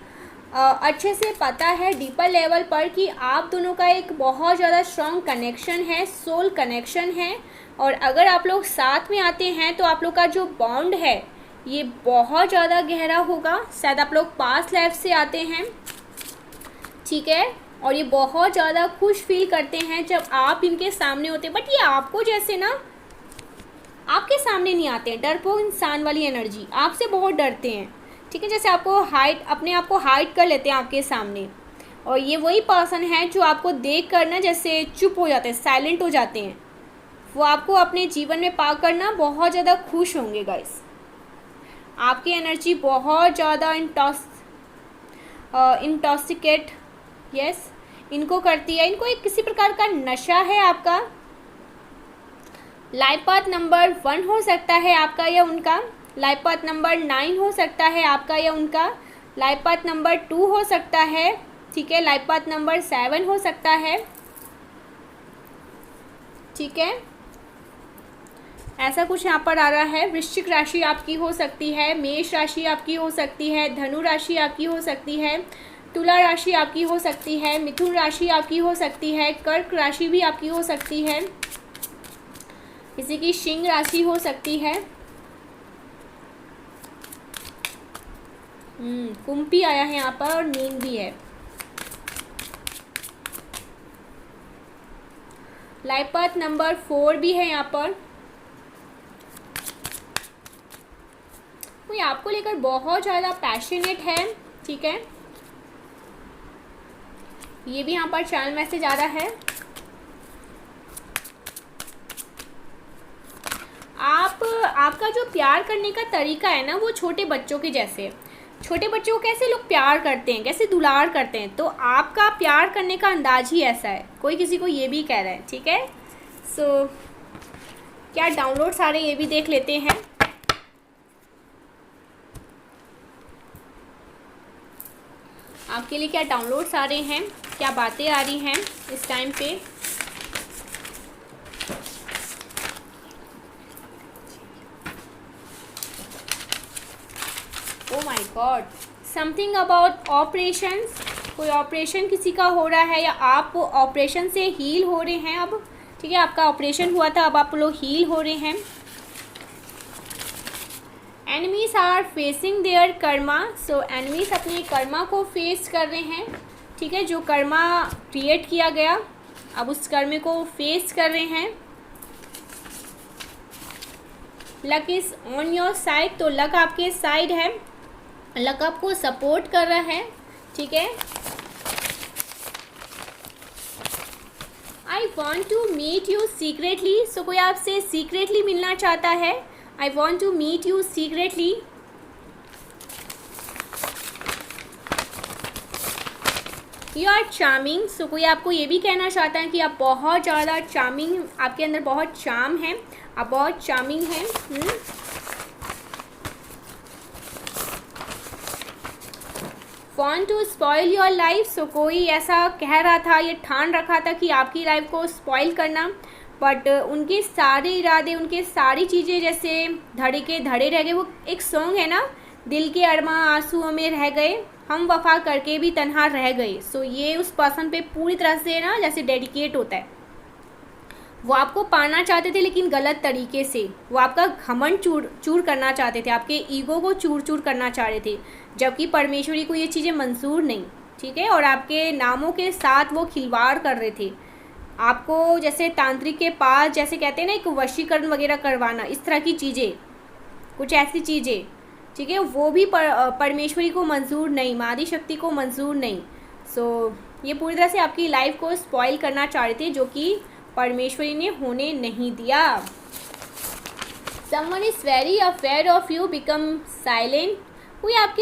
अच्छे से पता है डीपर लेवल पर कि आप दोनों का एक बहुत ज़्यादा स्ट्रॉन्ग कनेक्शन है, सोल कनेक्शन है। और अगर आप लोग साथ में आते हैं तो आप लोग का जो बॉन्ड है ये बहुत ज़्यादा गहरा होगा। शायद आप लोग पास्ट लाइफ से आते हैं, ठीक है, और ये बहुत ज़्यादा खुश फील करते हैं जब आप इनके सामने होते हैं। बट ये आपको जैसे ना आपके सामने नहीं आते हैं, डरपोक इंसान वाली एनर्जी, आपसे बहुत डरते हैं, ठीक है। जैसे आपको हाइड, अपने आप को हाइड कर लेते हैं आपके सामने। और ये वही पर्सन है जो आपको देख कर ना जैसे चुप हो जाते हैं, साइलेंट हो जाते हैं। वो आपको अपने जीवन में पा कर ना बहुत ज़्यादा खुश होंगे गाइस। आपकी एनर्जी बहुत ज़्यादा इंटॉक्सिकेट यस इनको करती है। इनको एक किसी प्रकार का नशा है आपका। लाइफ पाथ नंबर 1 हो सकता है आपका या उनका। लाइफ पाथ नंबर 9 हो सकता है आपका या उनका। लाइफ पाथ नंबर 2 हो सकता है, ठीक है। लाइफ पाथ नंबर 7 हो सकता है, ठीक है। ऐसा कुछ यहाँ पर आ रहा है। वृश्चिक राशि आपकी हो सकती है, मेष राशि आपकी हो सकती है, धनु राशि आपकी हो सकती है, तुला राशि आपकी हो सकती है, मिथुन राशि आपकी हो सकती है, कर्क राशि भी आपकी हो सकती है, किसी की सिंह राशि हो सकती है। कुंभ भी आया है यहाँ पर और मीन भी है। लाइफ पाथ नंबर 4 भी है यहाँ पर। कोई आपको लेकर बहुत ज़्यादा पैशनेट है, ठीक है। ये भी यहाँ पर चैनल मैसेज आ रहा है। आपका जो प्यार करने का तरीका है ना वो छोटे बच्चों के जैसे। छोटे बच्चों को कैसे लोग प्यार करते हैं, कैसे दुलार करते हैं, तो आपका प्यार करने का अंदाज ही ऐसा है। कोई किसी को ये भी कह रहा है, ठीक है। सो क्या डाउनलोड्स आ रहे हैं ये भी देख लेते हैं। आपके लिए क्या डाउनलोड्स आ रहे हैं, क्या बातें आ रही हैं इस टाइम पे। Oh my God, something about operations. कोई ऑपरेशन किसी का हो रहा है या आप ऑपरेशन से हील हो रहे हैं अब, ठीक है। आपका ऑपरेशन हुआ था, अब आप लोग हील हो रहे हैं। Enemies are facing their karma. So enemies अपने कर्मा को फेस कर रहे हैं, ठीक है। जो कर्मा क्रिएट किया गया, अब उस कर्मे को फेस कर रहे हैं। Luck is on your side, तो लक आपके साइड है, लक आपको सपोर्ट कर रहा है, ठीक है। I want to meet you secretly. So कोई आपसे सीक्रेटली मिलना चाहता है। I want to meet you secretly. You are charming. So कोई आपको ये भी कहना चाहता है कि आप बहुत ज़्यादा चार्मिंग, आपके अंदर बहुत चार्म है, आप बहुत चार्मिंग हैं। Want to spoil your life। सो कोई ऐसा कह रहा था, ये ठान रखा था कि आपकी लाइफ को स्पॉइल करना, बट उनके सारे इरादे, उनके सारी चीज़ें जैसे धड़े के धड़े रह गए। वो एक सॉन्ग है ना, दिल के अरमा आंसुओं में रह गए, हम वफा करके भी तन्हा रह गए। सो ये उस पर्सन पे पूरी तरह से ना जैसे डेडिकेट होता है। वो आपको पाना चाहते थे लेकिन गलत तरीके से। वो आपका घमंड चूर करना चाहते थे, आपके ईगो को चूर चूर करना चाह रहे थे, जबकि परमेश्वरी को ये चीज़ें मंजूर नहीं, ठीक है। और आपके नामों के साथ वो खिलवाड़ कर रहे थे। आपको जैसे तांत्रिक के पास जैसे कहते हैं ना, एक वशीकरण वगैरह करवाना, इस तरह की चीज़ें, कुछ ऐसी चीज़ें, ठीक है। वो भी परमेश्वरी को मंजूर नहीं, मादी शक्ति को मंजूर नहीं। सो ये पूरी तरह से आपकी लाइफ को स्पॉइल करना चाह रहे थे, जो कि परमेश्वरी ने होने नहीं दिया। Someone is very afraid of you, become silent। कोई आपके